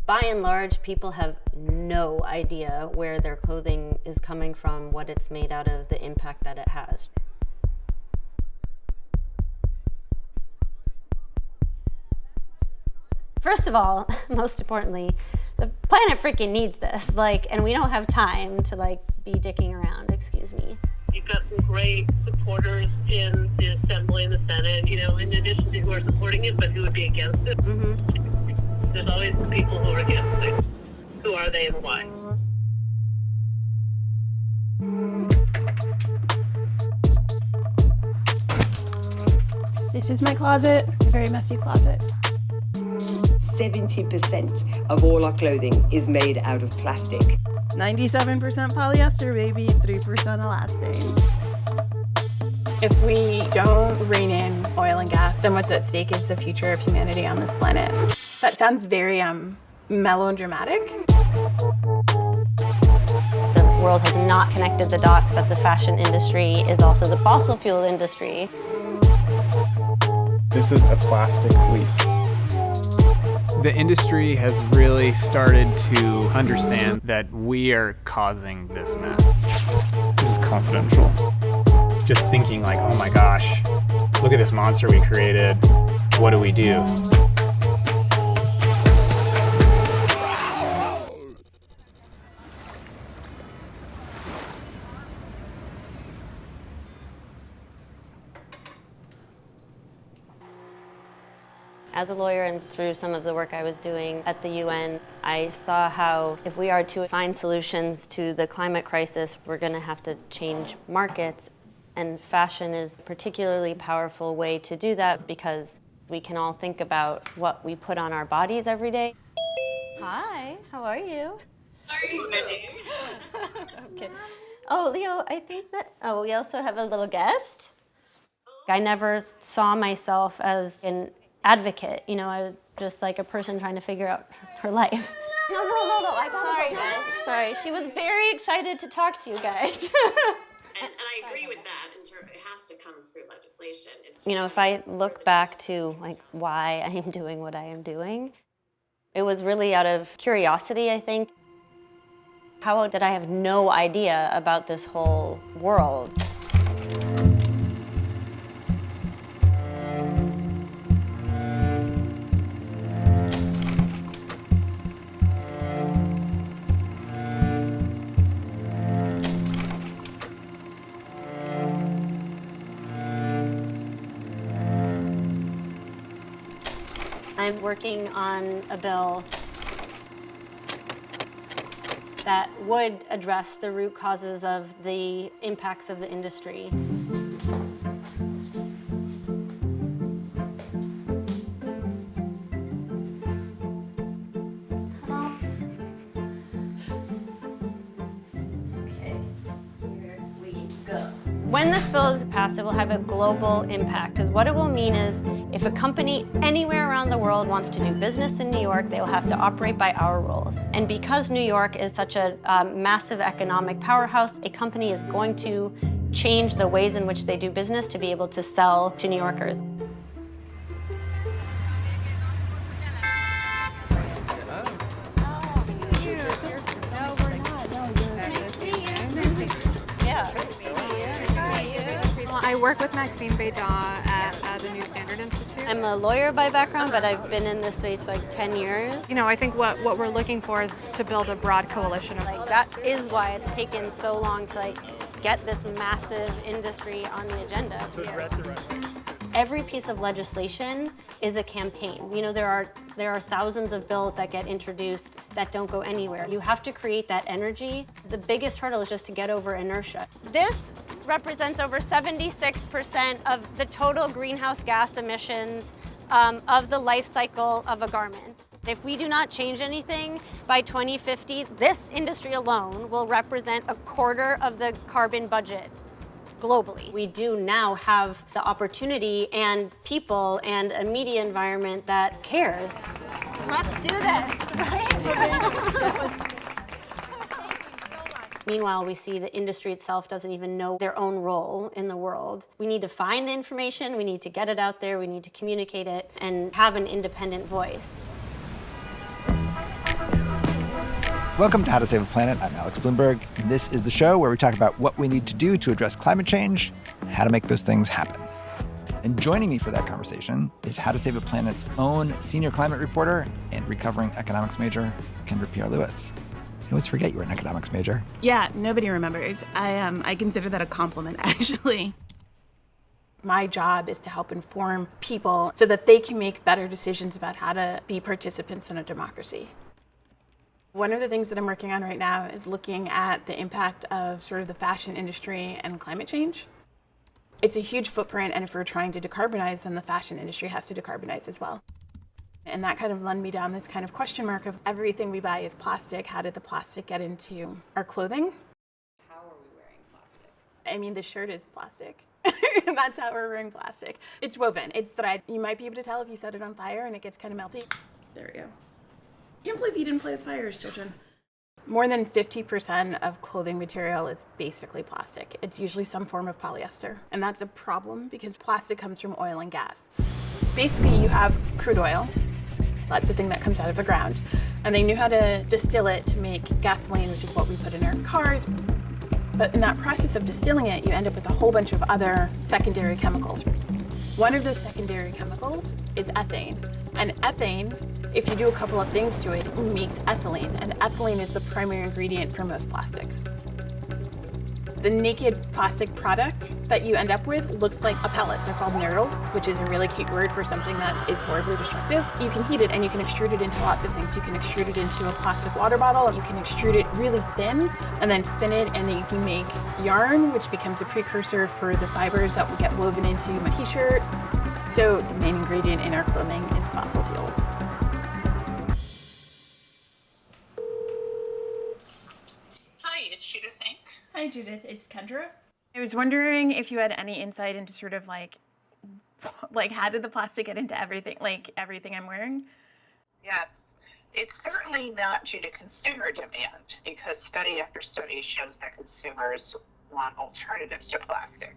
By and large, people have no idea where their clothing is coming from, what it's made out of, the impact that it has. First of all, most importantly, the planet freaking needs this, and we don't have time to be dicking around, excuse me. You've got some great supporters in the Assembly and the Senate, in addition to who are supporting it, but who would be against it. Mm-hmm. There's always the people who are against it. Who are they and why? This is my closet, a very messy closet. 70% of all our clothing is made out of plastic. 97% polyester, baby, 3% elastane. If we don't rein in oil and gas, then what's at stake is the future of humanity on this planet. That sounds very melodramatic. The world has not connected the dots that the fashion industry is also the fossil fuel industry. This is a plastic fleece. The industry has really started to understand that we are causing this mess. This is confidential. Just thinking oh my gosh, look at this monster we created. What do we do? As a lawyer and through some of the work I was doing at the UN, I saw how if we are to find solutions to the climate crisis, we're going to have to change markets. And fashion is a particularly powerful way to do that because we can all think about what we put on our bodies every day. Hi, how are you? How are you doing? Okay. Oh, Leo, I think we also have a little guest. I never saw myself as an advocate. I was just a person trying to figure out her life. No, I'm sorry, guys. Sorry, she was very excited to talk to you guys. And I agree with that. It has to come through legislation. It's if I look back to why I am doing what I am doing, it was really out of curiosity, I think. How did I have no idea about this whole world? I'm working on a bill that would address the root causes of the impacts of the industry. When this bill is passed, it will have a global impact, because what it will mean is if a company anywhere around the world wants to do business in New York, they will have to operate by our rules. And because New York is such a massive economic powerhouse, a company is going to change the ways in which they do business to be able to sell to New Yorkers. I work with Maxime Bédard at the New Standard Institute. I'm a lawyer by background, but I've been in this space for 10 years. I think what we're looking for is to build a broad coalition of that is why it's taken so long to get this massive industry on the agenda. Every piece of legislation is a campaign. There are thousands of bills that get introduced that don't go anywhere. You have to create that energy. The biggest hurdle is just to get over inertia. This represents over 76% of the total greenhouse gas emissions of the life cycle of a garment. If we do not change anything by 2050, this industry alone will represent a quarter of the carbon budget globally. We do now have the opportunity and people and a media environment that cares. Let's do this, right? Meanwhile, we see the industry itself doesn't even know their own role in the world. We need to find the information, we need to get it out there, we need to communicate it, and have an independent voice. Welcome to How to Save a Planet. I'm Alex Bloomberg, and this is the show where we talk about what we need to do to address climate change, and how to make those things happen. And joining me for that conversation is How to Save a Planet's own senior climate reporter and recovering economics major, Kendra Pierre Lewis. I always forget you were an economics major. Yeah, nobody remembers. I consider that a compliment, actually. My job is to help inform people so that they can make better decisions about how to be participants in a democracy. One of the things that I'm working on right now is looking at the impact of sort of the fashion industry and climate change. It's a huge footprint, and if we're trying to decarbonize, then the fashion industry has to decarbonize as well. And that kind of led me down this kind of question mark of everything we buy is plastic. How did the plastic get into our clothing? How are we wearing plastic? I mean, the shirt is plastic. That's how we're wearing plastic. It's woven, it's thread. You might be able to tell if you set it on fire and it gets kind of melty. There we go. Can't believe you didn't play with fires, children. More than 50% of clothing material is basically plastic. It's usually some form of polyester. And that's a problem because plastic comes from oil and gas. Basically, you have crude oil. That's the thing that comes out of the ground. And they knew how to distill it to make gasoline, which is what we put in our cars. But in that process of distilling it, you end up with a whole bunch of other secondary chemicals. One of those secondary chemicals is ethane. And ethane, if you do a couple of things to it, makes ethylene. And ethylene is the primary ingredient for most plastics. The naked plastic product that you end up with looks like a pellet. They're called nurdles, which is a really cute word for something that is horribly destructive. You can heat it and you can extrude it into lots of things. You can extrude it into a plastic water bottle. You can extrude it really thin and then spin it, and then you can make yarn, which becomes a precursor for the fibers that will get woven into my t-shirt. So the main ingredient in our clothing is fossil fuels. Hi, it's Judith Inc. Hi, Judith. It's Kendra. I was wondering if you had any insight into sort of like how did the plastic get into everything, like everything I'm wearing? Yes, it's certainly not due to consumer demand, because study after study shows that consumers want alternatives to plastic.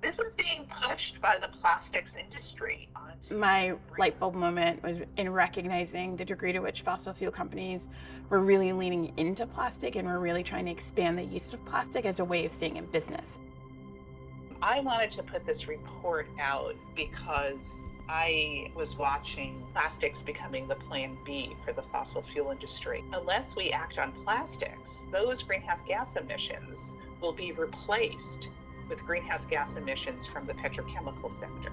This is being pushed by the plastics industry. My light bulb moment was in recognizing the degree to which fossil fuel companies were really leaning into plastic and were really trying to expand the use of plastic as a way of staying in business. I wanted to put this report out because I was watching plastics becoming the plan B for the fossil fuel industry. Unless we act on plastics, those greenhouse gas emissions will be replaced with greenhouse gas emissions from the petrochemical sector.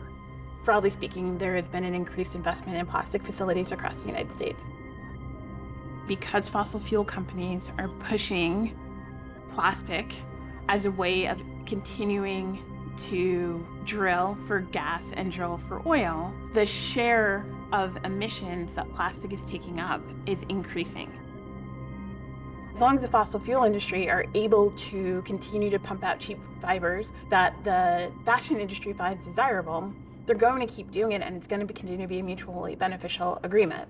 Broadly speaking, there has been an increased investment in plastic facilities across the United States. Because fossil fuel companies are pushing plastic as a way of continuing to drill for gas and drill for oil, the share of emissions that plastic is taking up is increasing. As long as the fossil fuel industry are able to continue to pump out cheap fibers that the fashion industry finds desirable, they're going to keep doing it, and it's going to continue to be a mutually beneficial agreement.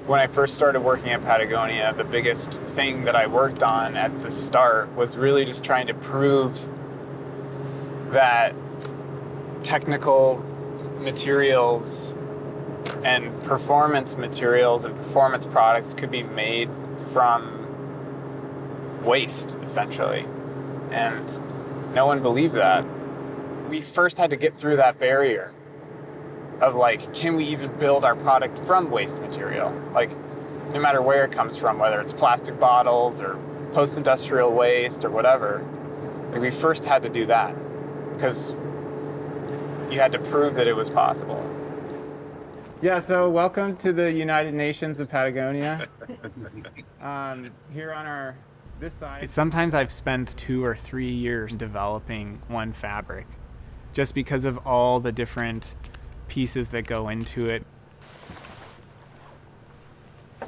When I first started working at Patagonia, the biggest thing that I worked on at the start was really just trying to prove that technical materials and performance materials and performance products could be made from waste, essentially. And no one believed that. We first had to get through that barrier of like, can we even build our product from waste material? Like, no matter where it comes from, whether it's plastic bottles or post-industrial waste or whatever, like we first had to do that because you had to prove that it was possible. Yeah, so welcome to the United Nations of Patagonia. Here on this side. Sometimes I've spent 2 or 3 years developing one fabric just because of all the different pieces that go into it.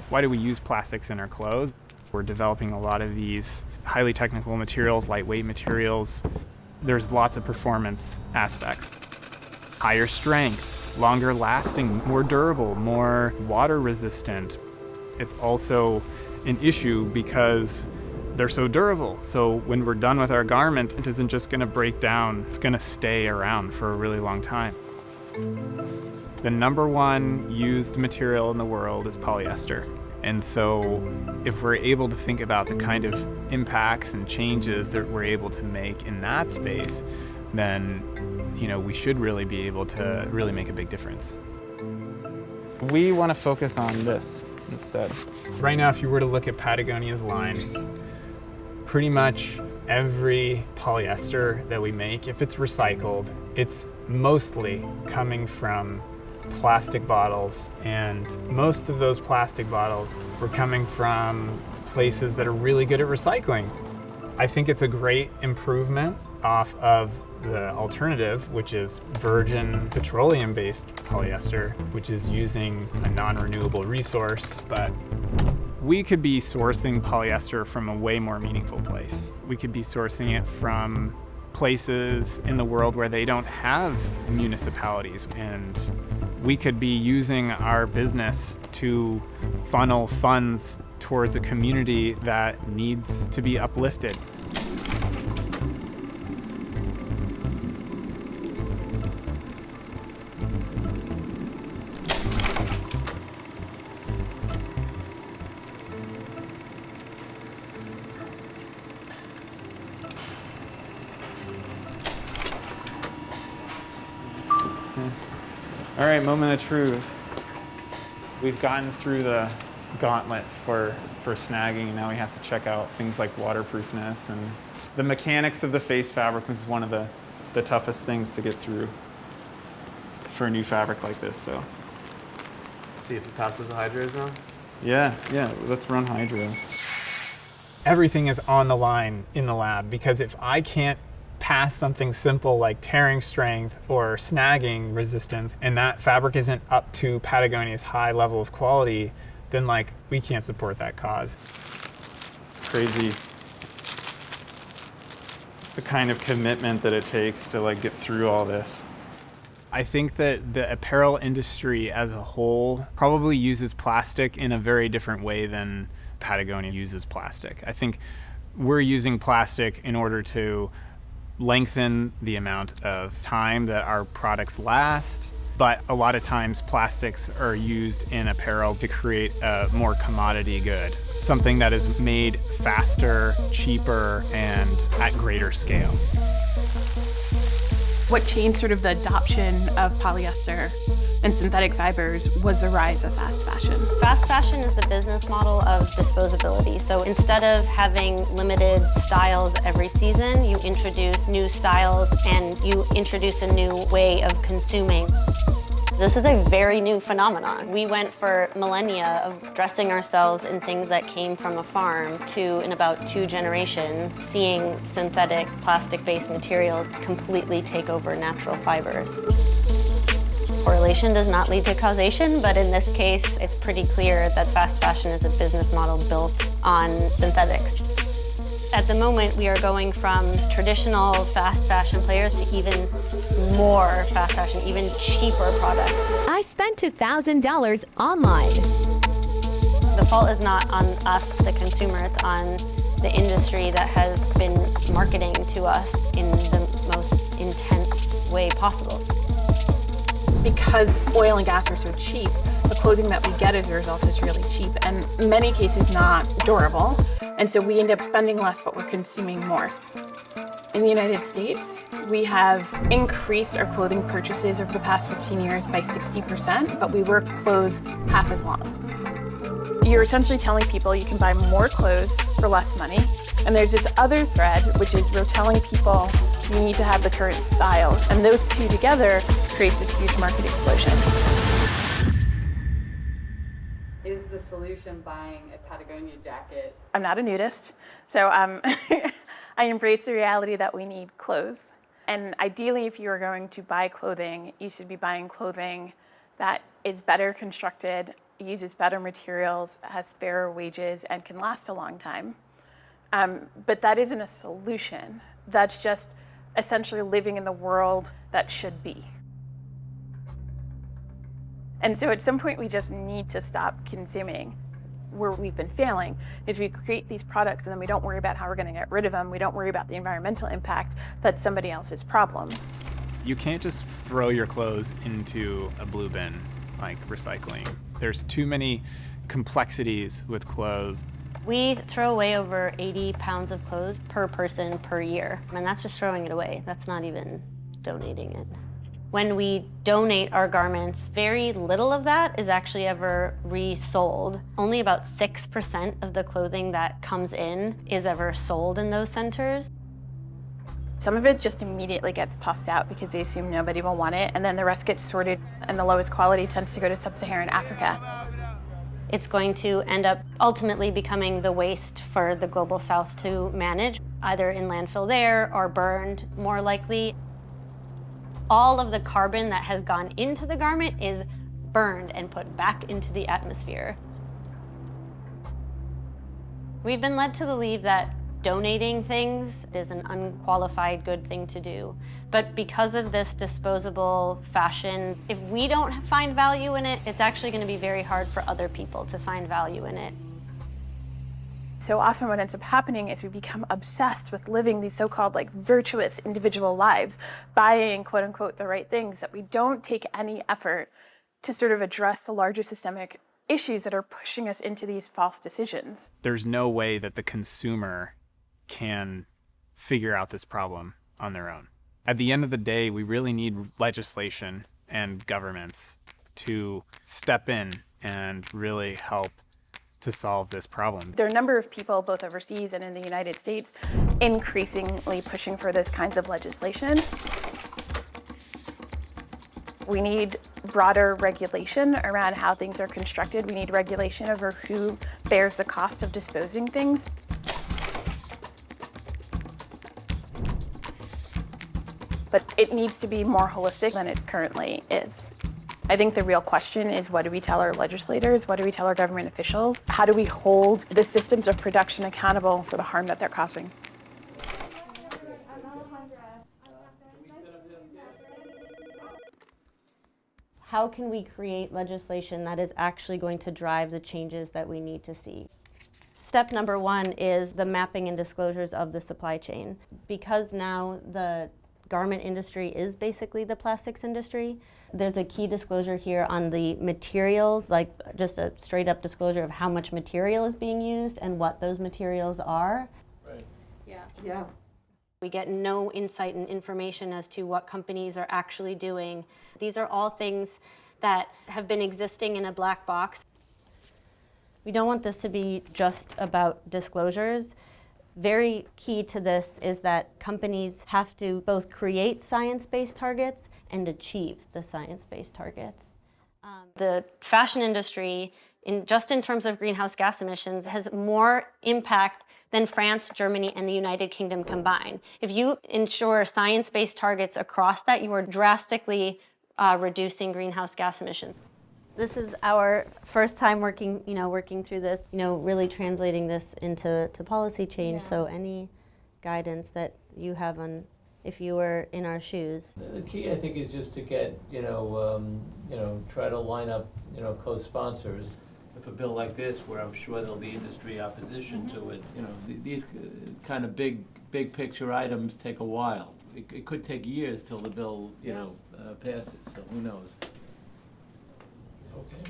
Why do we use plastics in our clothes? We're developing a lot of these highly technical materials, lightweight materials. There's lots of performance aspects. Higher strength, longer lasting, more durable, more water resistant. It's also an issue because they're so durable. So when we're done with our garment, it isn't just going to break down, it's going to stay around for a really long time. The number one used material in the world is polyester. And so if we're able to think about the kind of impacts and changes that we're able to make in that space, then we should really be able to really make a big difference. We want to focus on this instead. Right now, if you were to look at Patagonia's line, pretty much every polyester that we make, if it's recycled, it's mostly coming from plastic bottles, and most of those plastic bottles were coming from places that are really good at recycling. I think it's a great improvement off of the alternative, which is virgin petroleum-based polyester, which is using a non-renewable resource, but we could be sourcing polyester from a way more meaningful place. We could be sourcing it from places in the world where they don't have municipalities, and we could be using our business to funnel funds towards a community that needs to be uplifted. All right, moment of truth. We've gotten through the gauntlet for snagging. Now we have to check out things like waterproofness, and the mechanics of the face fabric is one of the toughest things to get through for a new fabric like this. So, see if it passes the hydros now. Yeah, let's run hydros. Everything is on the line in the lab, because if I can't pass something simple like tearing strength or snagging resistance, and that fabric isn't up to Patagonia's high level of quality, then we can't support that cause. It's crazy the kind of commitment that it takes to get through all this. I think that the apparel industry as a whole probably uses plastic in a very different way than Patagonia uses plastic. I think we're using plastic in order to lengthen the amount of time that our products last, but a lot of times plastics are used in apparel to create a more commodity good, something that is made faster, cheaper, and at greater scale. What changed sort of the adoption of polyester and synthetic fibers was the rise of fast fashion. Fast fashion is the business model of disposability. So instead of having limited styles every season, you introduce new styles and you introduce a new way of consuming. This is a very new phenomenon. We went for millennia of dressing ourselves in things that came from a farm to, in about 2 generations, seeing synthetic plastic-based materials completely take over natural fibers. Correlation does not lead to causation, but in this case, it's pretty clear that fast fashion is a business model built on synthetics. At the moment, we are going from traditional fast fashion players to even more fast fashion, even cheaper products. I spent $2,000 online. The fault is not on us, the consumer, it's on the industry that has been marketing to us in the most intense way possible. Because oil and gas are so cheap, the clothing that we get as a result is really cheap and in many cases not durable. And so we end up spending less, but we're consuming more. In the United States, we have increased our clothing purchases over the past 15 years by 60%, but we wear clothes half as long. You're essentially telling people you can buy more clothes for less money. And there's this other thread, which is we're telling people you need to have the current style. And those two together creates this huge market explosion. Is the solution buying a Patagonia jacket? I'm not a nudist, so I embrace the reality that we need clothes. And ideally, if you are going to buy clothing, you should be buying clothing that is better constructed, uses better materials, has fairer wages, and can last a long time. But that isn't a solution. That's just essentially living in the world that should be. And so at some point we just need to stop consuming. Where we've been failing is we create these products and then we don't worry about how we're going to get rid of them. We don't worry about the environmental impact. That's somebody else's problem. You can't just throw your clothes into a blue bin like recycling. There's too many complexities with clothes. We throw away over 80 pounds of clothes per person per year, and that's just throwing it away. That's not even donating it. When we donate our garments, very little of that is actually ever resold. Only about 6% of the clothing that comes in is ever sold in those centers. Some of it just immediately gets tossed out because they assume nobody will want it, and then the rest gets sorted, and the lowest quality tends to go to sub-Saharan Africa. It's going to end up ultimately becoming the waste for the global south to manage, either in landfill there or burned, more likely. All of the carbon that has gone into the garment is burned and put back into the atmosphere. We've been led to believe that donating things is an unqualified good thing to do. But because of this disposable fashion, if we don't find value in it, it's actually going to be very hard for other people to find value in it. So often what ends up happening is we become obsessed with living these so-called like virtuous individual lives, buying quote unquote the right things, that we don't take any effort to sort of address the larger systemic issues that are pushing us into these false decisions. There's no way that the consumer can figure out this problem on their own. At the end of the day, we really need legislation and governments to step in and really help to solve this problem. There are a number of people, both overseas and in the United States, increasingly pushing for this kinds of legislation. We need broader regulation around how things are constructed. We need regulation over who bears the cost of disposing things. But it needs to be more holistic than it currently is. I think the real question is, what do we tell our legislators? What do we tell our government officials? How do we hold the systems of production accountable for the harm that they're causing? How can we create legislation that is actually going to drive the changes that we need to see? Step number one is the mapping and disclosures of the supply chain. Because now the garment industry is basically the plastics industry, there's a key disclosure here on the materials, like just a straight up disclosure of how much material is being used and what those materials are. Right. Yeah. We get no insight and information as to what companies are actually doing. These are all things that have been existing in a black box. We don't want this to be just about disclosures. Very key to this is that companies have to both create science-based targets and achieve the science-based targets. The fashion industry, just in terms of greenhouse gas emissions, has more impact than France, Germany, and the United Kingdom combined. If you ensure science-based targets across that, you are drastically reducing greenhouse gas emissions. This is our first time working through this, really translating this into policy change. Yeah. So any guidance that you have on, if you were in our shoes? The key, I think, is just to get, try to line up, co-sponsors. If a bill like this, where I'm sure there'll be industry opposition to it, these kind of big picture items take a while. It could take years till the bill, passes. So who knows? Okay.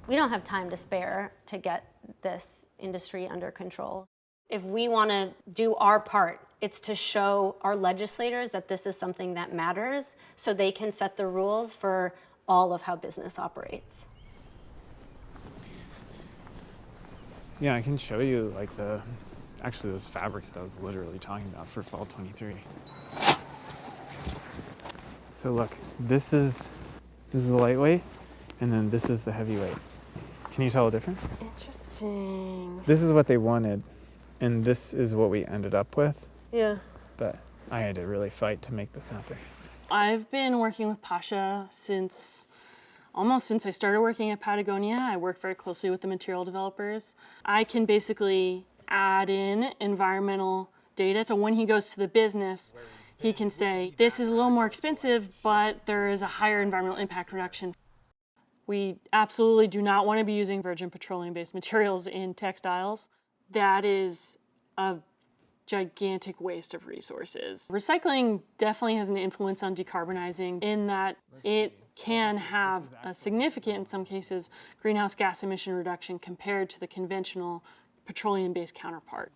We don't have time to spare to get this industry under control. If we want to do our part, it's to show our legislators that this is something that matters so they can set the rules for all of how business operates. Yeah, I can show you actually those fabrics that I was literally talking about for fall 23. So look, this is the lightweight, and then this is the heavyweight. Can you tell the difference? Interesting. This is what they wanted, and this is what we ended up with. Yeah. But I had to really fight to make this happen. I've been working with Pasha almost since I started working at Patagonia. I work very closely with the material developers. I can basically add in environmental data. So when he goes to the business, he can say, this is a little more expensive, but there is a higher environmental impact reduction. We absolutely do not want to be using virgin petroleum-based materials in textiles. That is a gigantic waste of resources. Recycling definitely has an influence on decarbonizing in that it can have a significant, in some cases, greenhouse gas emission reduction compared to the conventional petroleum-based counterpart.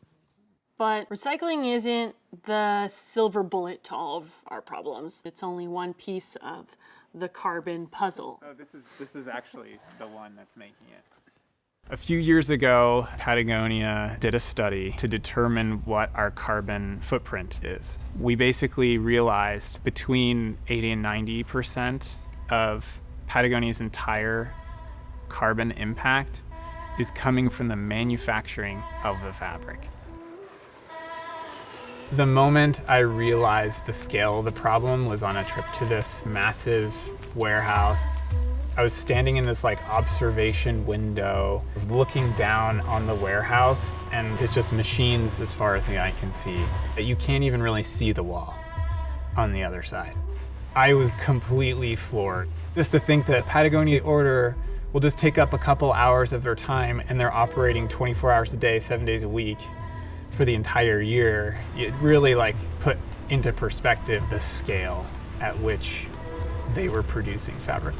But recycling isn't the silver bullet to all of our problems. It's only one piece of the carbon puzzle. Oh, this is actually the one that's making it. A few years ago, Patagonia did a study to determine what our carbon footprint is. We basically realized between 80 and 90% of Patagonia's entire carbon impact is coming from the manufacturing of the fabric. The moment I realized the scale of the problem was on a trip to this massive warehouse. I was standing in this observation window. I was looking down on the warehouse, and it's just machines as far as the eye can see. You can't even really see the wall on the other side. I was completely floored. Just to think that Patagonia's order will just take up a couple hours of their time, and they're operating 24 hours a day, 7 days a week for the entire year. It really put into perspective the scale at which they were producing fabric.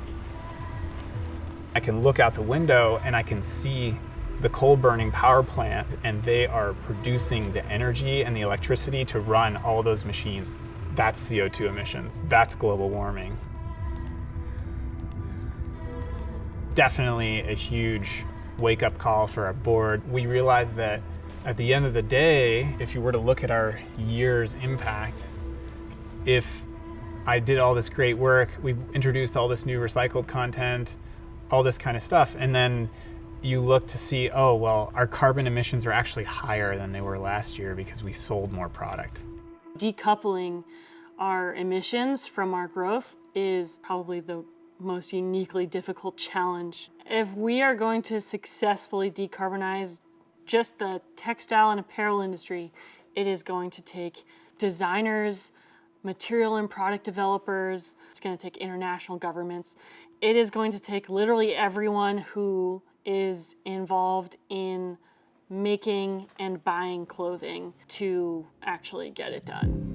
I can look out the window and I can see the coal burning power plant, and they are producing the energy and the electricity to run all those machines. That's CO2 emissions. That's global warming. Definitely a huge wake-up call for our board. We realized that at the end of the day, if you were to look at our year's impact, if I did all this great work, we introduced all this new recycled content, all this kind of stuff, and then you look to see, oh, well, our carbon emissions are actually higher than they were last year because we sold more product. Decoupling our emissions from our growth is probably the most uniquely difficult challenge. If we are going to successfully decarbonize just the textile and apparel industry, it is going to take designers, material and product developers, it's going to take international governments. It is going to take literally everyone who is involved in making and buying clothing to actually get it done.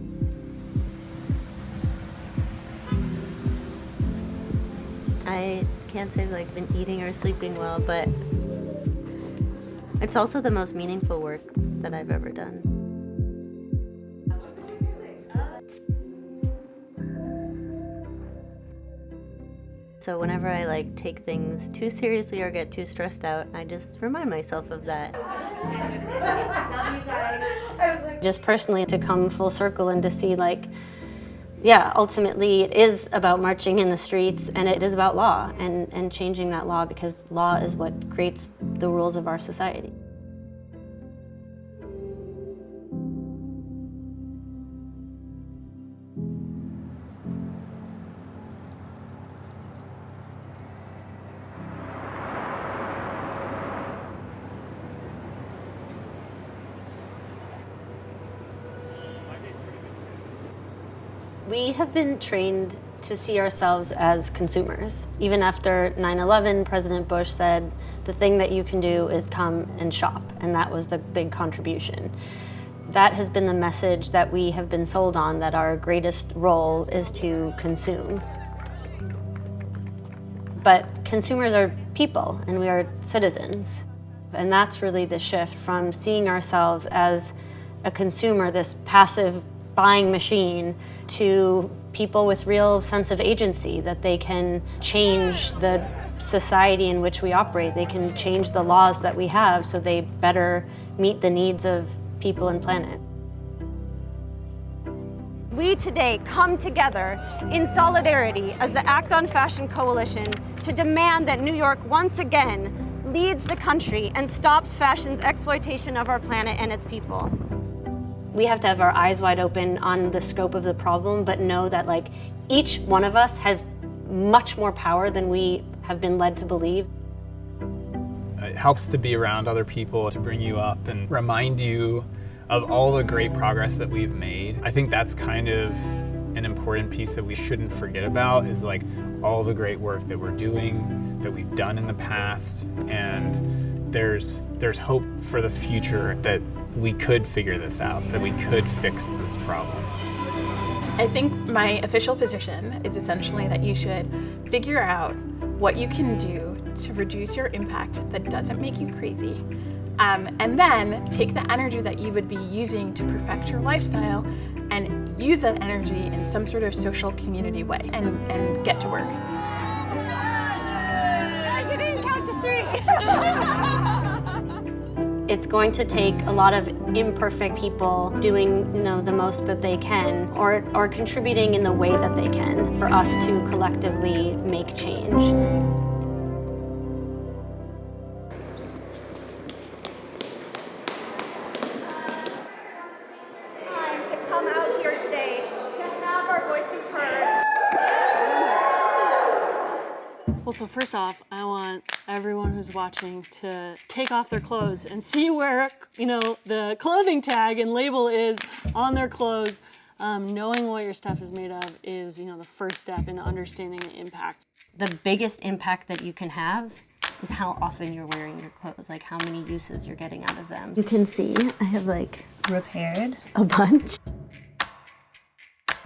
I can't say I've been eating or sleeping well, but it's also the most meaningful work that I've ever done. So whenever I take things too seriously or get too stressed out, I just remind myself of that. Just personally to come full circle and to see ultimately it is about marching in the streets, and it is about law and changing that law, because law is what creates the rules of our society. We have been trained to see ourselves as consumers. Even after 9/11, President Bush said, the thing that you can do is come and shop, and that was the big contribution. That has been the message that we have been sold on, that our greatest role is to consume. But consumers are people, and we are citizens. And that's really the shift from seeing ourselves as a consumer, this passive buying machine, to people with real sense of agency, that they can change the society in which we operate. They can change the laws that we have so they better meet the needs of people and planet. We today come together in solidarity as the Act on Fashion Coalition to demand that New York once again leads the country and stops fashion's exploitation of our planet and its people. We have to have our eyes wide open on the scope of the problem, but know that each one of us has much more power than we have been led to believe. It helps to be around other people, to bring you up and remind you of all the great progress that we've made. I think that's kind of an important important piece that we shouldn't forget about is like all the great work that we're doing, that we've done in the past, and there's hope for the future that we could figure this out, that we could fix this problem. I think my official position is essentially that you should figure out what you can do to reduce your impact that doesn't make you crazy. And then take the energy that you would be using to perfect your lifestyle and use that energy in some sort of social community way and get to work. Guys, you didn't count to 3. It's going to take a lot of imperfect people doing, the most that they can or contributing in the way that they can for us to collectively make change. Well, so first off, I want everyone who's watching to take off their clothes and see where, the clothing tag and label is on their clothes. Knowing what your stuff is made of is, the first step in understanding the impact. The biggest impact that you can have is how often you're wearing your clothes, like how many uses you're getting out of them. You can see I have repaired a bunch.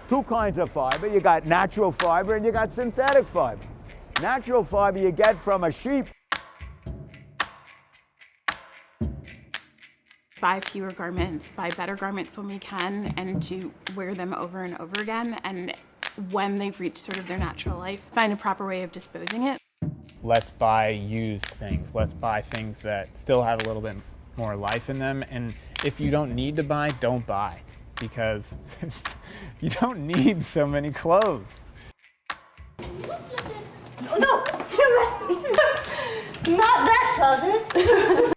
Two kinds of fiber. You got natural fiber and you got synthetic fiber. Natural fiber you get from a sheep. Buy fewer garments, buy better garments when we can, and to wear them over and over again. And when they've reached sort of their natural life, find a proper way of disposing it. Let's buy used things. Let's buy things that still have a little bit more life in them. And if you don't need to buy, don't buy, because you don't need so many clothes. Oh, no, it's too messy. Not that, does it?